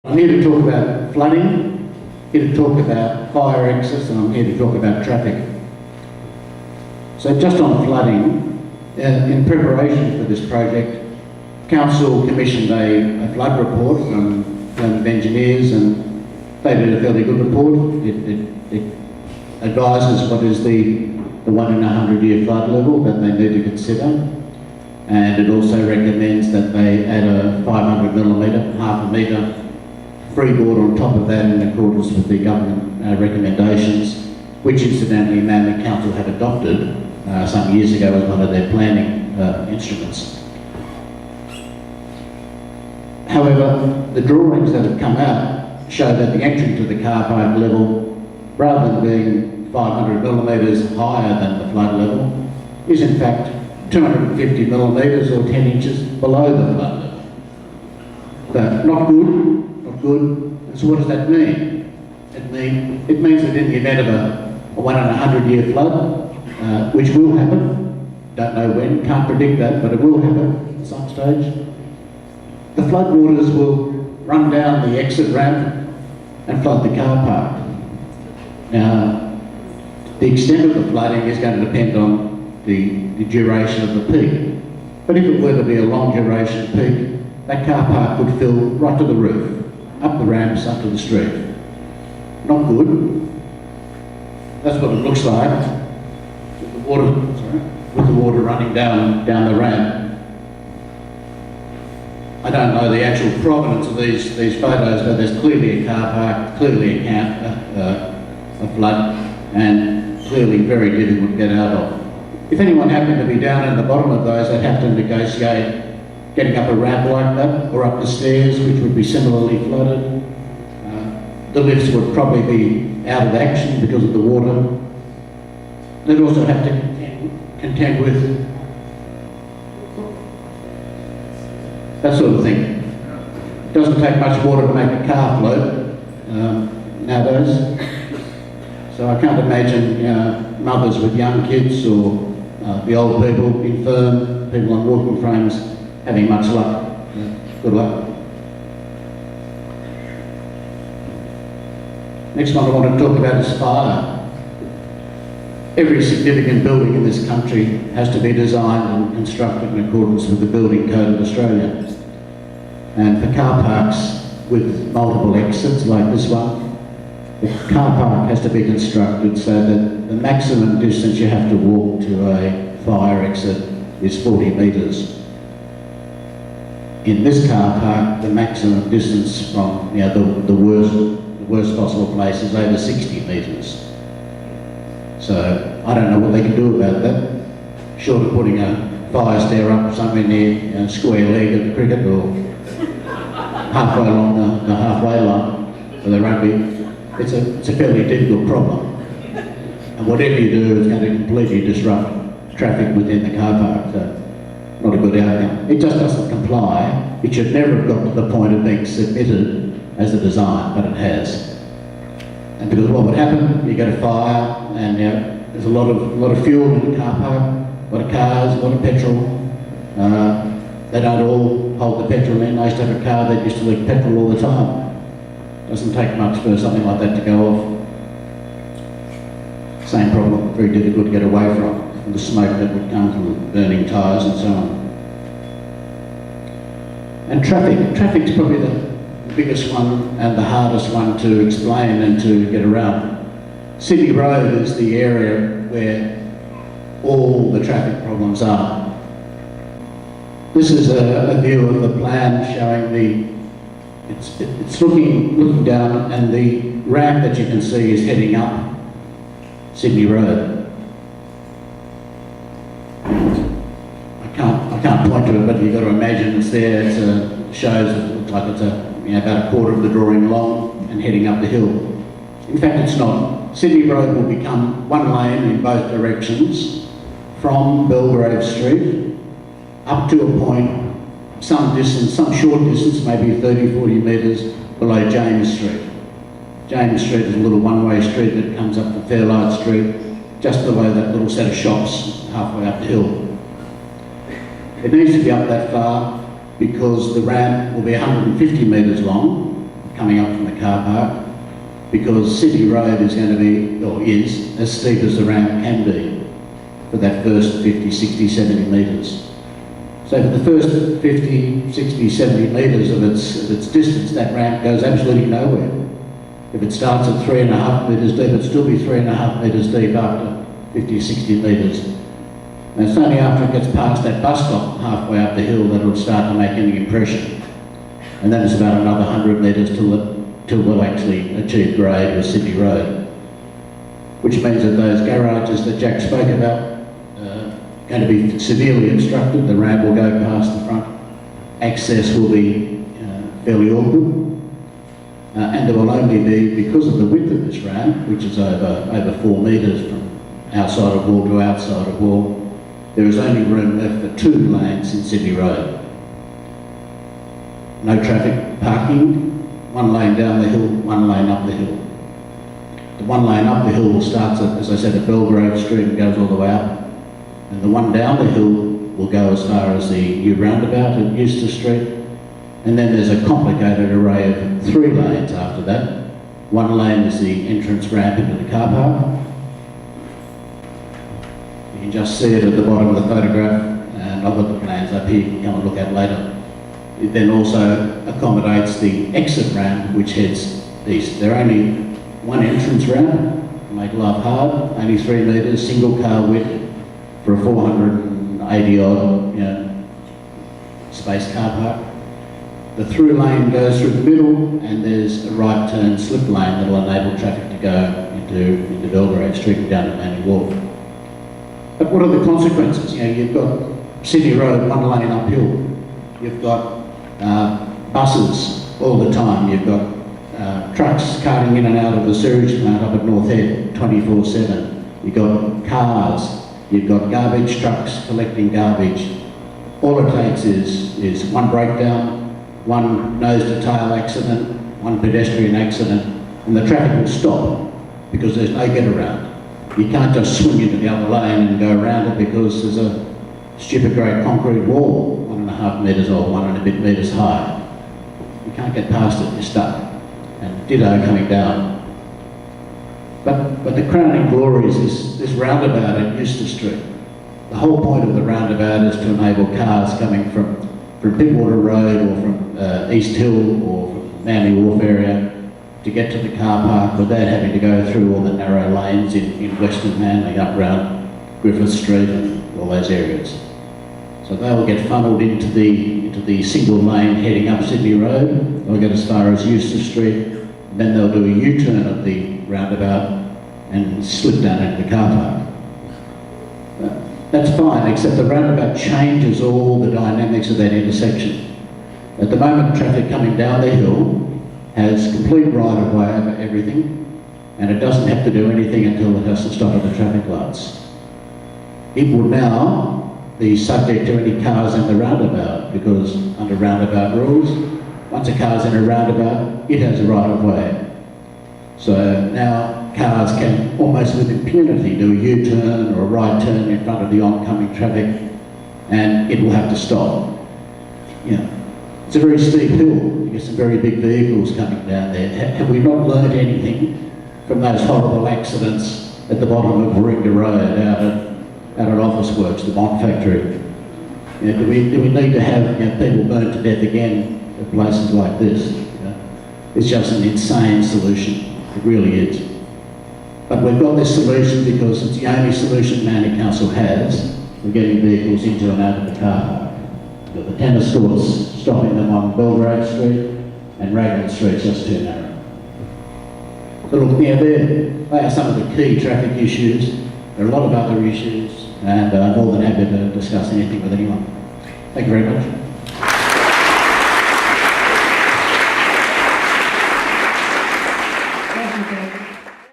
I'm here to talk about flooding, here to talk about fire exits, and I'm here to talk about traffic. So just on flooding, in preparation for this project, Council commissioned a flood report from firm of engineers, and they did a fairly good report. It advises what is the 1 in 100 year flood level that they need to consider. And it also recommends that they add a 500 millimetre, half a metre freeboard on top of that in accordance with the government recommendations, which incidentally Manly Council had adopted some years ago as one of their planning instruments. However, the drawings that have come out show that the entry to the car park level, rather than being 500 millimetres higher than the flood level, is in fact 250 millimetres or 10 inches below the flood level. So not good, not good. So what does that mean? It means that in the event of a 1 in 100 year flood, which will happen, don't know when, can't predict that, but it will happen at some stage, the floodwaters will run down the exit ramp and flood the car park. Now, the extent of the flooding is going to depend on the duration of the peak. But if it were to be a long duration peak, that car park would fill right to the roof, up the ramps, up to the street. Not good. That's what it looks like with the water running down the ramp. I don't know the actual provenance of these photos, but there's clearly a car park, clearly a flood, and clearly very difficult to get out of. If anyone happened to be down in the bottom of those, they'd have to negotiate getting up a ramp like that, or up the stairs, which would be similarly flooded. The lifts would probably be out of action because of the water. They'd also have to contend with that sort of thing. It doesn't take much water to make a car float nowadays. So I can't imagine mothers with young kids or the old people, infirm, people on walking frames, having much luck. Good luck. Next one I want to talk about is fire. Every significant building in this country has to be designed and constructed in accordance with the Building Code of Australia. And for car parks with multiple exits like this one, the car park has to be constructed so that the maximum distance you have to walk to a fire exit is 40 metres. In this car park, the maximum distance from the worst possible place is over 60 metres. So I don't know what they can do about that, short of putting a fire stair up somewhere near a square leg of the cricket or halfway along the halfway line for the rugby. It's a fairly difficult problem. And whatever you do is going to completely disrupt traffic within the car park. So not a good outcome. It just doesn't comply. It should never have got to the point of being submitted as a design, but it has. And because what would happen, you get a fire, and there's a lot of fuel in the car park, a lot of cars, a lot of petrol. They don't all hold the petrol in. I used to have a car that used to leak petrol all the time. Doesn't take much for something like that to go off. Same problem, very difficult to get away from the smoke that would come from burning tyres and so on. And traffic's probably the biggest one and the hardest one to explain and to get around. Sydney Road is the area where all the traffic problems are. This is a view of the plan showing it's looking down, and the ramp that you can see is heading up Sydney Road. I can't point to it, but you've got to imagine it's there. It shows it looks like it's about a quarter of the drawing long and heading up the hill. In fact, it's not. Sydney Road will become one lane in both directions from Belgrave Street up to a point, some short distance, maybe 30, 40 metres below James Street. James Street is a little one-way street that comes up to Fairlight Street, just below that little set of shops halfway up the hill. It needs to be up that far because the ramp will be 150 metres long, come coming up from the car park, because City Road is going to be, or is, as steep as the ramp can be for that first 50, 60, 70 metres. So for the first 50, 60, 70 metres of its distance, that ramp goes absolutely nowhere. If it starts at 3.5 metres deep, it'll still be 3.5 metres deep after 50, 60 metres. And it's only after it gets past that bus stop halfway up the hill that it'll start to make any impression. And then it's about another 100 metres till we'll actually achieve grade with City Road. Which means that those garages that Jack spoke about going to be severely obstructed. The ramp will go past the front. Access will be fairly awkward. And there will only be, because of the width of this ramp, which is over 4 metres from outside of wall to outside of wall, there is only room left for 2 lanes in City Road. No traffic parking, 1 lane down the hill, 1 lane up the hill. The 1 lane up the hill starts at, as I said, at Belgrave Street and goes all the way up. And the one down the hill will go as far as the new roundabout at Eustace Street. And then there's a complicated array of 3 lanes after that. 1 lane is the entrance ramp into the car park. You can just see it at the bottom of the photograph, and I've got the plans up here, you can come and look at later. It then also accommodates the exit ramp, which heads east. There are only 1 entrance ramp, make life hard, only 3 metres, single car width for a 480 odd space car park. The through lane goes through the middle, and there's a right turn slip lane that will enable traffic to go into Belgrave Street and down to Manly Wharf. But what are the consequences? You've got City Road 1 lane uphill. You've got buses all the time. You've got trucks carting in and out of the sewage plant up at North Head 24/7. You've got cars. You've got garbage trucks collecting garbage. All it takes is 1 breakdown, 1 nose-to-tail accident, 1 pedestrian accident, and the traffic will stop because there's no get around. You can't just swing into the other lane and go around it because there's a stupid great concrete wall, 1.5 metres or 1 and a bit metres high. You can't get past it, you're stuck. And ditto coming down. But the crowning glory is this roundabout at Eustace Street. The whole point of the roundabout is to enable cars coming from Pittwater Road or from East Hill or from Manly Wharf area to get to the car park without having to go through all the narrow lanes in Western Manly up round Griffith Street and all those areas. So they will get funnelled into the single lane heading up Sydney Road. They'll get as far as Eustace Street, and then they'll do a U-turn at the roundabout and slip down into the car park. That's fine, except the roundabout changes all the dynamics of that intersection. At the moment, traffic coming down the hill has complete right-of-way over everything, and it doesn't have to do anything until it has to stop at the traffic lights. It will now be subject to any cars in the roundabout, because under roundabout rules, once a car's in a roundabout, it has a right-of-way. So now cars can almost with impunity do a U-turn or a right turn in front of the oncoming traffic, and it will have to stop. It's a very steep hill. You get some very big vehicles coming down there. Have we not learned anything from those horrible accidents at the bottom of Warringah Road out at Office Works, the Bond factory? Do we need to have people burned to death again at places like this? It's just an insane solution. It really is. But we've got this solution because it's the only solution Manly Council has for getting vehicles into and out of the car park. We've got the tennis courts, stopping them on Belgrave Street, and Raglan Street's just too narrow. So look, they are some of the key traffic issues. There are a lot of other issues, and I'm more than happy to discuss anything with anyone. Thank you very much.